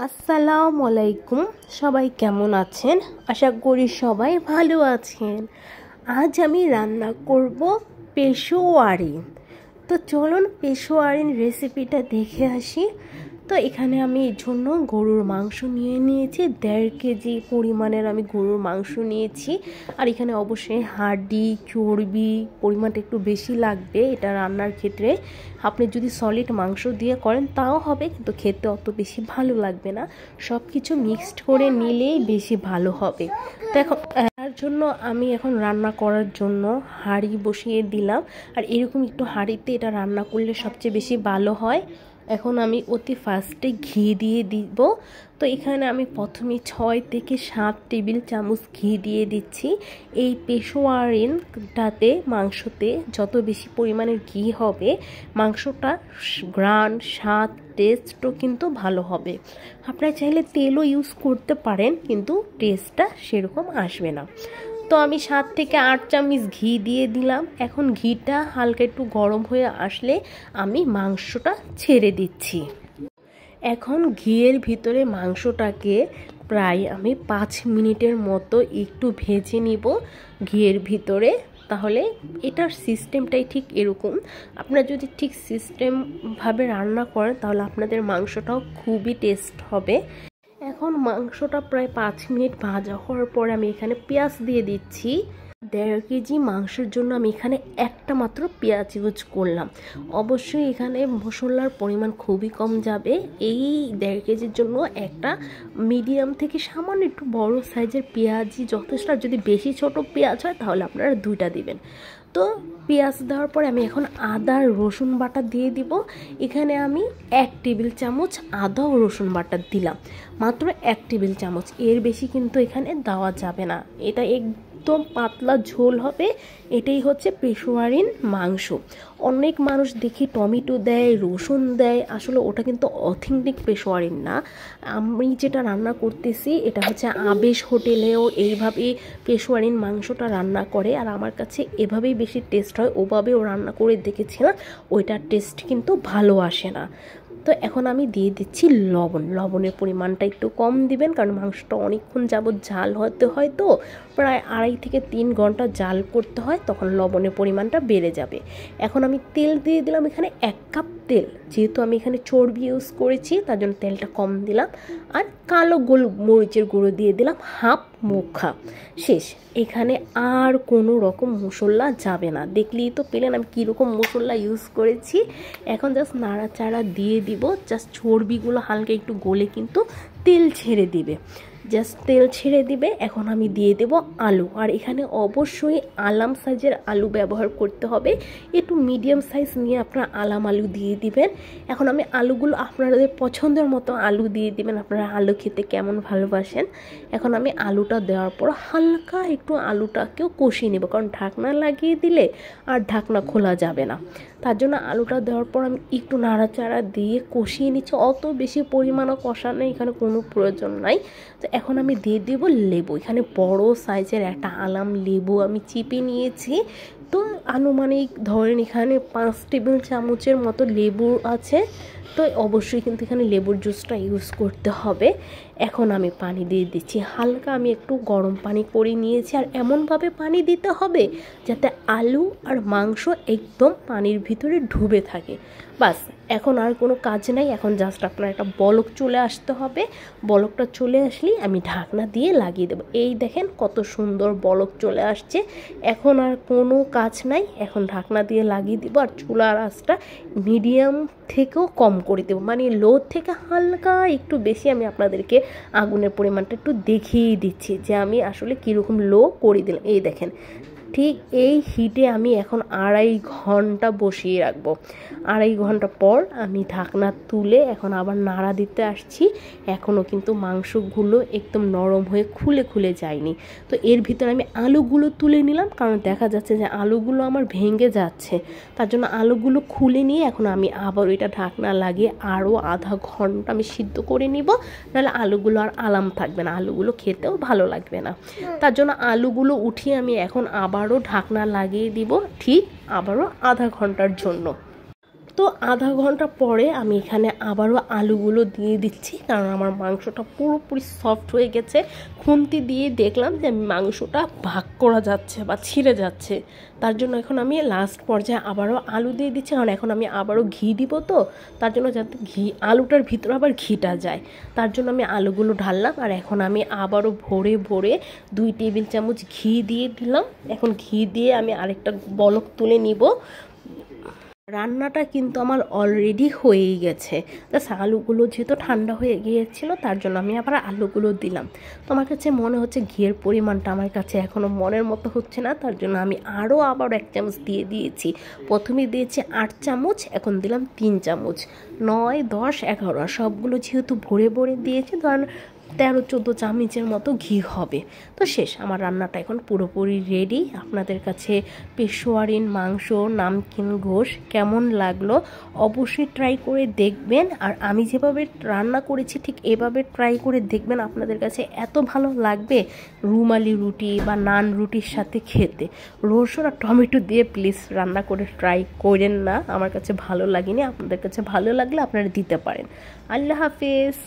আসসালামু আলাইকুম। সবাই কেমন আছেন? আশা করি সবাই ভালো আছেন। আজ আমি রান্না করব পেশোয়ারি। তো চলুন পেশোয়ারির রেসিপিটা দেখে আসি। তো এখানে আমি এর জন্য গরুর মাংস নিয়েছি 1.5 কেজি পরিমাণের আমি গরুর মাংস নিয়েছি। আর এখানে অবশ্যই হাড্ডি চর্বি পরিমাণটা একটু বেশি লাগবে এটা রান্নার ক্ষেত্রে। আপনি যদি সলিড মাংস দিয়ে করেন তাও হবে, কিন্তু খেতে অত বেশি ভালো লাগবে না। সব কিছু মিক্সড করে নিলেই বেশি ভালো হবে। তো এখন তার জন্য আমি এখন রান্না করার জন্য হাঁড়ি বসিয়ে দিলাম। আর এরকম একটু হাঁড়িতে এটা রান্না করলে সবচেয়ে বেশি ভালো হয়। এখন আমি অতি ফার্স্টে ঘি দিয়ে দিব। তো এখানে আমি প্রথমে 6 থেকে 7 টেবিল চামচ ঘি দিয়ে দিচ্ছি। এই পেশোয়ারিনটাতে মাংসতে যত বেশি পরিমাণের ঘি হবে মাংসটা ঘ্রাণ স্বাদ টেস্টও কিন্তু ভালো হবে। আপনারা চাইলে তেলও ইউজ করতে পারেন, কিন্তু টেস্টটা সেরকম আসবে না। তো আমি 7 থেকে 8 চামচ ঘি দিয়ে দিলাম। এখন ঘিটা হালকা একটু গরম হয়ে আসলে আমি মাংসটা ছেড়ে দিচ্ছি। এখন ঘিয়ের ভিতরে মাংসটাকে প্রায় আমি 5 মিনিটের মতো একটু ভেজে নিব ঘিয়ের ভিতরে। তাহলে এটার সিস্টেমটাই ঠিক এরকম। আপনারা যদি ঠিক সিস্টেমভাবে রান্না করেন তাহলে আপনাদের মাংসটাও খুবই টেস্ট হবে। এখন মাংসটা প্রায় 5 মিনিট ভাজা হওয়ার পর আমি এখানে পেঁয়াজ দিয়ে দিচ্ছি। 1.5 কেজি মাংসের জন্য আমি এখানে একটা মাত্র পেঁয়াজ ইউজ করলাম। অবশ্যই এখানে মশলার পরিমাণ খুবই কম যাবে। এই 1.5 কেজির জন্য একটা মিডিয়াম থেকে সামান্য একটু বড় সাইজের পেঁয়াজই যথেষ্ট। যদি বেশি ছোট পেঁয়াজ হয় তাহলে আপনারা 2টা দিবেন। তো পেঁয়াজ দেওয়ার পরে আমি এখন আদা রসুন বাটা দিয়ে দিব। এখানে আমি 1 টেবিল চামচ আদা ও রসুন বাটা দিলাম, মাত্র 1 টেবিল চামচ, এর বেশি কিন্তু এখানে দেওয়া যাবে না। এটা একদম পাতলা ঝোল হবে। এটাই হচ্ছে পেশোয়ারিন মাংস। অনেক মানুষ দেখি টমেটো দেয় রসুন দেয়, আসলে ওটা কিন্তু অথেন্টিক পেশোয়ারিন না। আমি যেটা রান্না করতেছি এটা হচ্ছে আবেশ হোটেলেও এইভাবেই পেশোয়ারিন মাংসটা রান্না করে, আর আমার কাছে এভাবেই বেশি টেস্ট হয়। ওভাবেও রান্না করে দেখেছিলাম, ওইটার টেস্ট কিন্তু ভালো আসে না। তো এখন আমি দিয়ে দিচ্ছি লবণের পরিমাণটা একটু কম দিবেন, কারণ মাংসটা অনেকক্ষণ যাবত জাল হতে হয়, তো প্রায় 2.5 থেকে 3 ঘন্টা জাল করতে হয়, তখন লবণের পরিমাণটা বেড়ে যাবে। এখন আমি তেল দিয়ে দিলাম এখানে 1 কাপ তেল। যেহেতু আমি এখানে চর্বি ইউজ করেছি তার জন্য তেলটা কম দিলাম। আর কালো মরিচের গুঁড়ো দিয়ে দিলাম হাফ মুখা। শেষ। এখানে আর কোনো রকম মশলা যাবে না। দেখলেই তো পেলেন আমি কীরকম মশলা ইউজ করেছি। এখন জাস্ট নাড়াচাড়া দিয়ে দিব। জাস্ট চর্বিগুলো হালকা একটু গলে কিন্তু তেল ছেড়ে দিবে। জাস্ট তেল ছেড়ে দিবে। এখন আমি দিয়ে দেব আলু। আর এখানে অবশ্যই আলাম সাইজের আলু ব্যবহার করতে হবে। একটু মিডিয়াম সাইজ নিয়ে আপনারা আলাম আলু দিয়ে দিবেন। এখন আমি আলুগুলো আপনাদের পছন্দের মতো আলু দিয়ে দিবেন, আপনারা আলু খেতে কেমন ভালোবাসেন। এখন আমি আলুটা দেওয়ার পর হালকা একটু আলুটাকেও কষিয়ে নেব, কারণ ঢাকনা লাগিয়ে দিলে আর ঢাকনা খোলা যাবে না। তার জন্য আলুটা দেওয়ার পর আমি একটু নাড়াচাড়া দিয়ে কষিয়ে নিচ্ছি। অত বেশি পরিমাণও কষানোর এখানে কোনো প্রয়োজন নাই। তো এখন আমি দিয়ে দেব লেবু। এখানে বড় সাইজের একটা আলাম লেবু আমি চিপে নিয়েছি। তো আনুমানিক ধরেন এখানে 5 টেবিল চামচের মতো লেবু আছে। তো অবশ্যই কিন্তু এখানে লেবুর জুসটা ইউজ করতে হবে। এখন আমি পানি দিয়ে দিচ্ছি হালকা, আমি একটু গরম পানি করে নিয়েছি। আর এমনভাবে পানি দিতে হবে যাতে আলু আর মাংস একদম পানির ভিতরে ডুবে থাকে। বাস, এখন আর কোনো কাজ নাই। এখন জাস্ট আপনার একটা বলক চলে আসতে হবে। বলকটা চলে আসলেই আমি ঢাকনা দিয়ে লাগিয়ে দেবো। এই দেখেন কত সুন্দর বলক চলে আসছে। এখন আর কোনো কাজ নাই, এখন ঢাকনা দিয়ে লাগিয়ে দিব। আর চুলার আঁচটা মিডিয়াম থেকেও কম করে দেবো, মানে লো থেকে হালকা একটু বেশি। আমি আপনাদেরকে আগুনের পরিমাণটা একটু দেখিয়ে দিচ্ছি যে আমি আসলে কীরকম লো করে দিলাম। এই দেখেন, ঠিক এই হিটে আমি এখন 2.5 ঘন্টা বসিয়ে রাখবো। 2.5 ঘন্টা পর আমি ঢাকনা তুলে এখন আবার নাড়া দিতে আসছি। এখনও কিন্তু মাংসগুলো একদম নরম হয়ে খুলে যায়নি। তো এর ভিতরে আমি আলুগুলো তুলে নিলাম, কারণ দেখা যাচ্ছে যে আলুগুলো আমার ভেঙে যাচ্ছে। তার জন্য আলুগুলো খুলে নিয়ে এখন আমি আবার এটা ঢাকনা লাগিয়ে আরও আধা ঘন্টা আমি সিদ্ধ করে নিব। নাহলে আলুগুলো আর আলাম থাকবে না, আলুগুলো খেতেও ভালো লাগবে না। তার জন্য আলুগুলো উঠিয়ে আমি এখন আবারও ঢাকনা লাগিয়ে দিব, ঠিক আবারও আধা ঘন্টার জন্য। তো আধা ঘন্টা পরে আমি এখানে আবারও আলুগুলো দিয়ে দিচ্ছি, কারণ আমার মাংসটা পুরোপুরি সফট হয়ে গেছে। খুন্তি দিয়ে দেখলাম যে মাংসটা ভাগ করা যাচ্ছে বা ছিঁড়ে যাচ্ছে, তার জন্য এখন আমি লাস্ট পর্যায়ে আবারও আলু দিয়ে দিচ্ছি, কারণ এখন আমি আবারও ঘি দিব, তো তার জন্য যাতে আলুটার ভিতরে আবার ঘিটা যায়, তার জন্য আমি আলুগুলো ঢাললাম। আর এখন আমি আবারও ভরে ভরে 2 টেবিল চামচ ঘি দিয়ে দিলাম। এখন ঘি দিয়ে আমি আরেকটা বলক তুলে নিব। রান্নাটা কিন্তু আমার অলরেডি হয়েই গেছে। জাস্ট আলুগুলো যেহেতু ঠান্ডা হয়ে গিয়েছিল, তার জন্য আমি আবার আলুগুলো দিলাম। তো আমার কাছে মনে হচ্ছে ঘিয়ের পরিমাণটা আমার কাছে এখনও মনের মতো হচ্ছে না, তার জন্য আমি আবার 1 চামচ দিয়ে দিয়েছি। প্রথমে দিয়েছি 8 চামচ, এখন দিলাম 3 চামচ। 9, 10, 11 সবগুলো যেহেতু ভরে ভরে দিয়েছি, ধরেন 13-14 চামচের মতো ঘি হবে। তো শেষ, আমার রান্নাটা এখন পুরোপুরি রেডি। আপনাদের কাছে পেশোয়ারিন মাংস নামকিন গোশ কেমন লাগলো অবশ্যই ট্রাই করে দেখবেন। আর আমি যেভাবে রান্না করেছি ঠিক এভাবে ট্রাই করে দেখবেন, আপনাদের কাছে এত ভালো লাগবে রুমালি রুটি বা নান রুটির সাথে খেতে। রসুন আর টমেটো দিয়ে প্লিজ রান্না করে ট্রাই করেন না, আমার কাছে ভালো লাগেনি। আপনাদের কাছে ভালো লাগলে আপনারা দিতে পারেন। আল্লাহ হাফেজ।